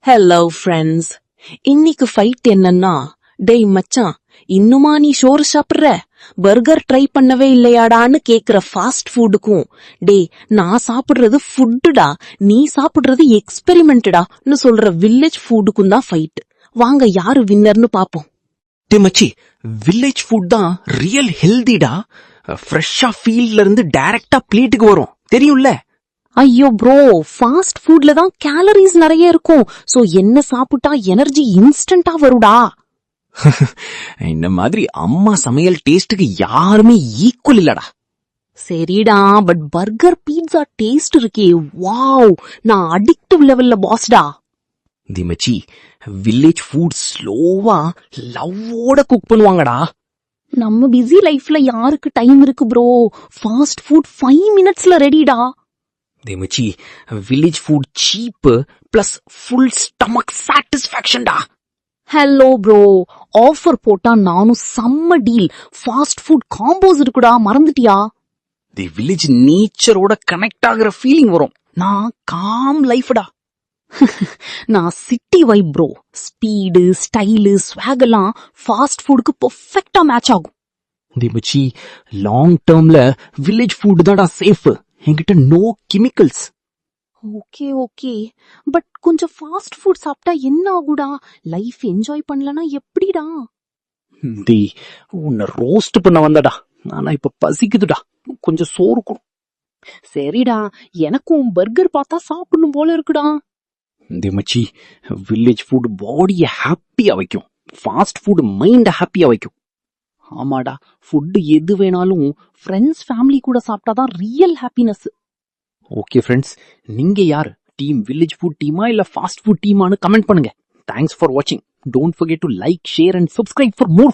Hello friends, இன்னைக்கு fight என்னன்னா, டேய் மச்சான், இன்னுமா நீ சோறு சாப்பிடுற? பர்கர் ட்ரை பண்ணவே இல்லையாடான்னு கேக்குற ஃபாஸ்ட் ஃபுட்டுக்கும், டேய் நான் சாப்பிடுறது ஃபுட்டுடா, நீ சாப்பிடுறது எக்ஸ்பெரிமெண்ட்டடான்னு சொல்ற வில்லேஜ் ஃபுட்டுக்கும் தான் ஃபைட். வாங்க யாரு வின்னர்னு பாப்போம். டே மச்சி, வில்லேஜ் ஃபுட் தான் ரியல் ஹெல்திடா. ஃப்ரெஷ்ஷா ஃபீல்ட்ல இருந்து டைரக்டா பிளேட்டுக்கு வரும், தெரியும்ல? ஐயோ ப்ரோ, ஃபாஸ்ட் ஃபுட்ல தான் கேலரிஸ் நிறைய இருக்கும். சோ என்ன சாப்பிட்டா எனர்ஜி இன்ஸ்டன்டா வருடா. இந்த மாதிரி அம்மா சமையல் டேஸ்டுக்கு யாருமே ஈக்குவல் இல்லடா. சரிடா, பட் பர்கர் பீட்சா டேஸ்ட் இருக்கே, வாவ், நான் அடிக்டிவ் லெவல்ல பாஸ்டா. தி மச்சி, வில்லேஜ் ஃபுட் ஸ்லோவா லவ்வோட குக் பண்ணுவாங்கடா. நம்ம பிஸி லைஃப்ல யாருக்கு டைம் இருக்கு ப்ரோ? ஃபாஸ்ட் ஃபுட் 5 மினிட்ஸ்ல ரெடிடா. தி மச்சி, village food cheap plus full stomach சாட்டிஸ்ஃபேக்ஷன்டா. ஹலோ ப்ரோ, ஆஃபர் போட்டா நானும் செம்ம டீல். ஃபாஸ்ட் ஃபுட் காம்போஸ் இருக்குடா, மறந்துட்டியா? தி வில்லேஜ் நேச்சரோட கனெக்ட் ஆகுற ஃபீலிங் வரும். நான் காம் லைஃப்டா. நான் city vibe bro. Speed, style, swag எல்லாம் ஃபாஸ்ட் ஃபுட்க்கு பெர்ஃபெக்ட்டா மேட்ச் ஆகும். தி மச்சி, லாங் டேர்ம்ல வில்லேஜ் ஃபுட் தான்டா சேஃப். என்கிட்ட no chemicals. Okay okay, but கொஞ்சம் ஃபாஸ்ட் ஃபுட் சாப்பிட்டா என்ன ஆகுடா? லைஃப் என்ஜாய் பண்ணலனா எப்படிடா? தி, உன்னை ரோஸ்ட் பண்ண வந்தடா. ஆனா இப்ப பசிக்குதுடா, கொஞ்சம் சோறு கொடு. சரிடா, எனக்கும் பர்கர் பார்த்தா சாப்பிடணும் போல இருக்குடா. தி மச்சி, வில்லேஜ் ஃபுட் பாடியை ஹாப்பியா வைக்கும், ஃபாஸ்ட் ஃபுட் மைண்ட ஹாப்பியா வைக்கும். ஆமாடா, ஃபுட் எது வேணாலும் ஃப்ரெண்ட்ஸ் ஃபேமிலி கூட சாப்பிட்டாதான் ரியல் ஹாப்பினஸ். ஓகே ஃப்ரெண்ட்ஸ், நீங்க யார்? டீம் வில்லேஜ் ஃபுட் டீமா இல்ல ஃபாஸ்ட் ஃபுட் டீமான்னு கமெண்ட் பண்ணுங்க. தேங்க்ஸ் ஃபார் வாட்சிங். Don't forget to like, share and subscribe for more